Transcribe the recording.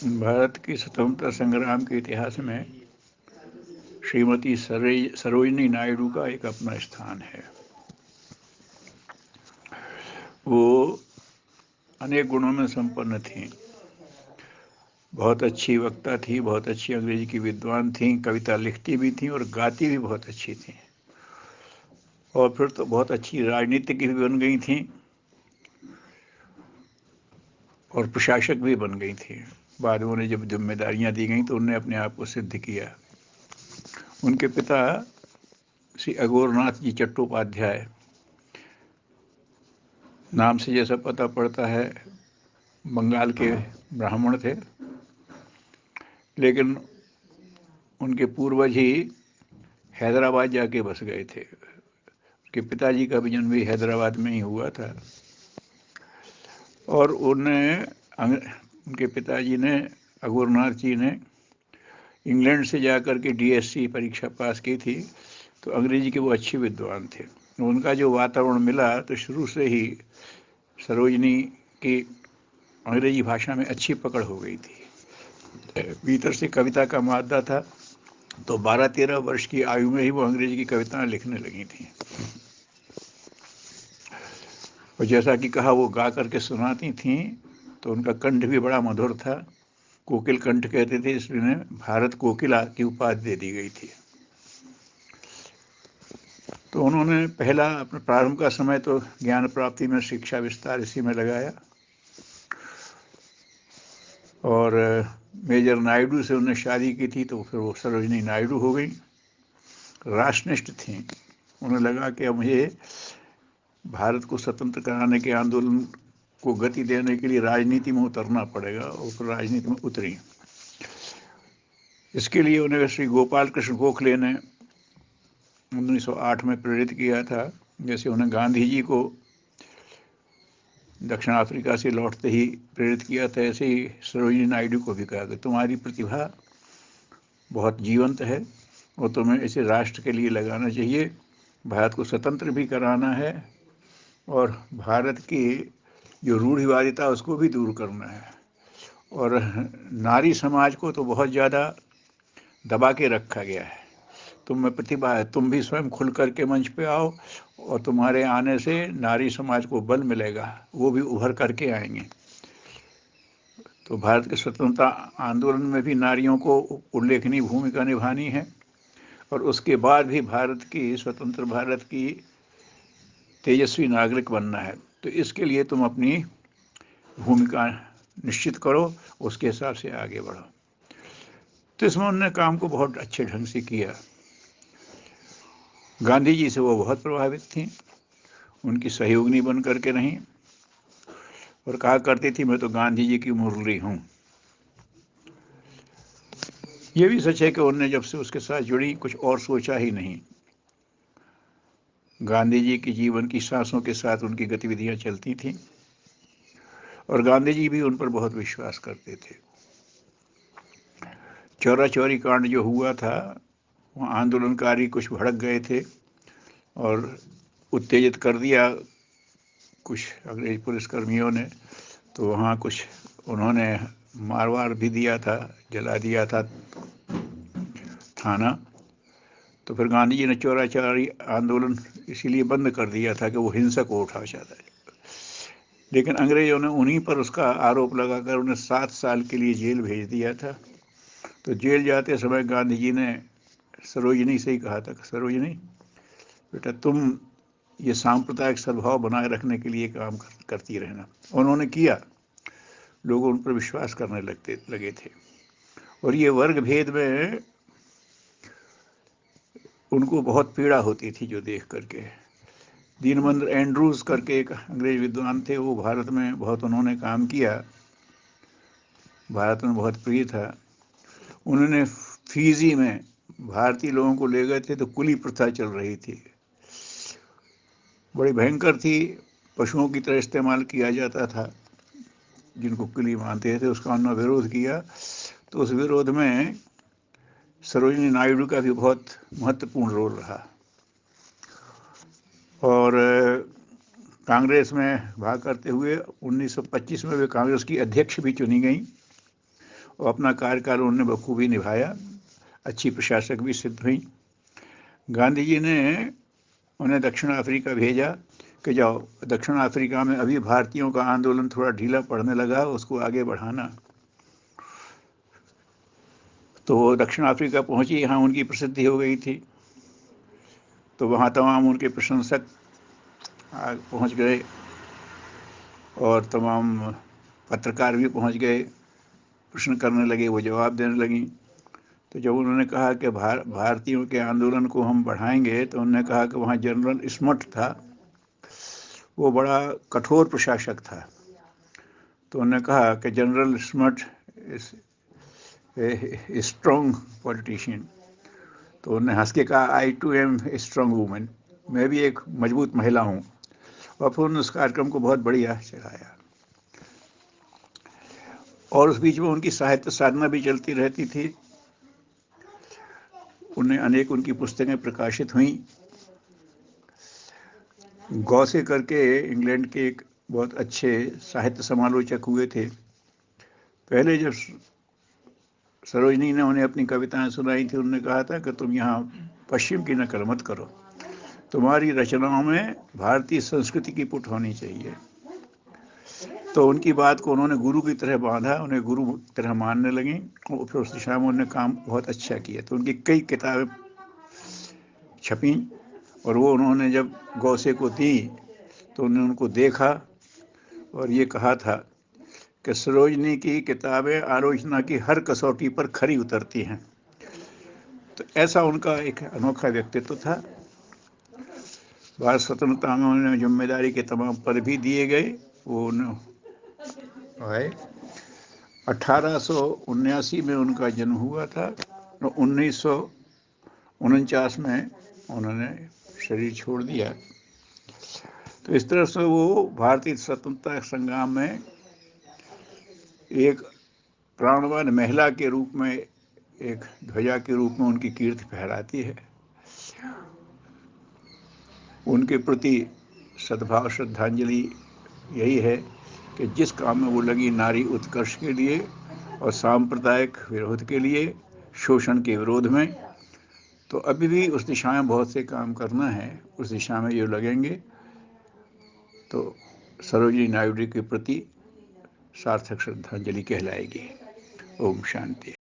भारत की स्वतंत्रता संग्राम के इतिहास में श्रीमती सरोजिनी नायडू का एक अपना स्थान है। वो अनेक गुणों में संपन्न थी। बहुत अच्छी वक्ता थी, बहुत अच्छी अंग्रेजी की विद्वान थी, कविता लिखती भी थी और गाती भी बहुत अच्छी थी। और फिर तो बहुत अच्छी राजनीतिक भी बन गई थी और प्रशासक भी बन गई थी। बाद में उन्हें जब जिम्मेदारियां दी गई तो उन्होंने अपने आप को सिद्ध किया। उनके पिता श्री अघोरनाथ जी चट्टोपाध्याय, नाम से जैसा पता पड़ता है, बंगाल के ब्राह्मण थे, लेकिन उनके पूर्वज ही हैदराबाद जाके बस गए थे। उनके पिताजी का भी जन्म भी हैदराबाद में ही हुआ था। और उनके पिताजी ने, अघोरनाथ जी ने, इंग्लैंड से जाकर के डीएससी परीक्षा पास की थी, तो अंग्रेजी के वो अच्छे विद्वान थे। उनका जो वातावरण मिला तो शुरू से ही सरोजिनी की अंग्रेजी भाषा में अच्छी पकड़ हो गई थी। भीतर से कविता का मादा था, तो 12-13 वर्ष की आयु में ही वो अंग्रेजी की कविताएं लिखने लगी थी। और जैसा कि कहा, वो गा करके सुनाती थीं, तो उनका कंठ भी बड़ा मधुर था। कोकिल कंठ कहते थे, इसलिए उन्हें भारत कोकिला की उपाधि दे दी गई थी। तो उन्होंने पहला अपने प्रारंभ का समय तो ज्ञान प्राप्ति में, शिक्षा विस्तार इसी में लगाया। और मेजर नायडू से उन्होंने शादी की थी, तो फिर वो सरोजिनी नायडू हो गई। राष्ट्रनिष्ठ थी। उन्हें लगा कि अब मुझे भारत को स्वतंत्र कराने के आंदोलन को गति देने के लिए राजनीति में उतरना पड़ेगा, और फिर राजनीति में उतरी। इसके लिए उन्हें श्री गोपाल कृष्ण गोखले ने 1908 में प्रेरित किया था। जैसे उन्हें गांधी जी को दक्षिण अफ्रीका से लौटते ही प्रेरित किया था, ऐसे ही सरोजिनी नायडू को भी कहा कि तुम्हारी प्रतिभा बहुत जीवंत है और तुम्हें इसे राष्ट्र के लिए लगाना चाहिए। भारत को स्वतंत्र भी कराना है और भारत की जो रूढ़िवादिता उसको भी दूर करना है। और नारी समाज को तो बहुत ज़्यादा दबा के रखा गया है। तुम में प्रतिभा है, तुम भी स्वयं खुल करके मंच पे आओ और तुम्हारे आने से नारी समाज को बल मिलेगा, वो भी उभर करके आएंगे। तो भारत के स्वतंत्रता आंदोलन में भी नारियों को उल्लेखनीय भूमिका निभानी है, और उसके बाद भी भारत की, स्वतंत्र भारत की तेजस्वी नागरिक बनना है। तो इसके लिए तुम अपनी भूमिका निश्चित करो, उसके हिसाब से आगे बढ़ो। तो इसमें उन्होंने काम को बहुत अच्छे ढंग से किया। गांधी जी से वो बहुत प्रभावित थी, उनकी सहयोगिनी बन करके रहीं और कहा करती थी, मैं तो गांधी जी की मुरली हूँ। ये भी सच है कि उन्होंने जब से उसके साथ जुड़ी कुछ और सोचा ही नहीं। गांधी जी के जीवन की सांसों के साथ उनकी गतिविधियां चलती थीं और गांधी जी भी उन पर बहुत विश्वास करते थे। चौरा चौरी कांड जो हुआ था, वहाँ आंदोलनकारी कुछ भड़क गए थे और उत्तेजित कर दिया कुछ अंग्रेज पुलिसकर्मियों ने। तो वहाँ कुछ उन्होंने मारवार भी दिया था, जला दिया था थाना। तो फिर गांधी जी ने चौरा चौरी आंदोलन इसीलिए बंद कर दिया था कि वो हिंसक को उठा चाहता है। लेकिन अंग्रेजों ने उन्हीं पर उसका आरोप लगाकर उन्हें 7 साल के लिए जेल भेज दिया था। तो जेल जाते समय गांधी जी ने सरोजिनी से ही कहा था, सरोजिनी बेटा, तुम ये सांप्रदायिक सद्भाव बनाए रखने के लिए काम करती रहना। उन्होंने किया, लोग उन पर विश्वास करने लगे थे। और ये वर्ग भेद में उनको बहुत पीड़ा होती थी जो देख करके। दीनबंधु एंड्रूज करके एक अंग्रेज विद्वान थे, वो भारत में बहुत उन्होंने काम किया, भारत में बहुत प्रिय था। उन्होंने फीजी में भारतीय लोगों को ले गए थे, तो कुली प्रथा चल रही थी, बड़ी भयंकर थी। पशुओं की तरह इस्तेमाल किया जाता था, जिनको कुली मानते थे। उसका उन्होंने विरोध किया। तो उस विरोध में सरोजिनी नायडू का भी बहुत महत्वपूर्ण रोल रहा। और कांग्रेस में भाग करते हुए 1925 में वे कांग्रेस की अध्यक्ष भी चुनी गई और अपना कार्यकाल उन्होंने बखूबी निभाया, अच्छी प्रशासक भी सिद्ध हुई। गांधी जी ने उन्हें दक्षिण अफ्रीका भेजा कि जाओ दक्षिण अफ्रीका में अभी भारतीयों का आंदोलन थोड़ा ढीला पड़ने लगा, उसको आगे बढ़ाना। तो वो दक्षिण अफ्रीका पहुंची, यहाँ उनकी प्रसिद्धि हो गई थी। तो वहाँ तमाम उनके प्रशंसक पहुंच गए और तमाम पत्रकार भी पहुंच गए, प्रश्न करने लगे, वो जवाब देने लगी। तो जब उन्होंने कहा कि भारतीयों के आंदोलन को हम बढ़ाएंगे, तो उन्होंने कहा कि वहाँ जनरल स्मट था, वो बड़ा कठोर प्रशासक था। तो उन्होंने कहा कि General Smuts is a strong politician. तो उन्होंने हंस के कहा, I too am a strong woman, मैं भी एक मजबूत महिला हूँ। और फिर उन्होंने उस कार्यक्रम को बहुत बढ़िया चलाया। और उस बीच में उनकी साहित्य साधना भी चलती रहती थी। उन्हें अनेक उनकी पुस्तकें प्रकाशित हुई। गौसे करके इंग्लैंड के एक बहुत अच्छे साहित्य समालोचक हुए थे। पहले जब सरोजनी ने उन्हें अपनी कविताएं सुनाई थी, उन्होंने कहा था कि तुम यहाँ पश्चिम की नकल मत करो, तुम्हारी रचनाओं में भारतीय संस्कृति की पुट होनी चाहिए। तो उनकी बात को उन्होंने गुरु की तरह बांधा, उन्हें गुरु की तरह मानने लगी और फिर उस दिशा में उन्होंने काम बहुत अच्छा किया। तो उनकी कई किताबें छपी और वो उन्होंने जब गौसे को दी तो उन्होंने उनको देखा और ये कहा था कि सरोजनी की किताबें आलोचना की हर कसौटी पर खरी उतरती हैं। तो ऐसा उनका एक अनोखा व्यक्तित्व था। भारत स्वतंत्रता में उन्हें जिम्मेदारी के तमाम पद भी दिए गए। वो 1879 में उनका जन्म हुआ था और 1949 में उन्होंने शरीर छोड़ दिया। तो इस तरह से वो भारतीय स्वतंत्रता संग्राम में एक प्राणवान महिला के रूप में, एक ध्वजा के रूप में उनकी कीर्ति फहराती है। उनके प्रति सद्भाव श्रद्धांजलि यही है कि जिस काम में वो लगी नारी उत्कर्ष के लिए और सांप्रदायिक विरोध के लिए, शोषण के विरोध में, तो अभी भी उस दिशा में बहुत से काम करना है। उस दिशा में ये लगेंगे तो सरोजिनी नायडू के प्रति सार्थक श्रद्धांजलि कहलाएगी। ओम शांति।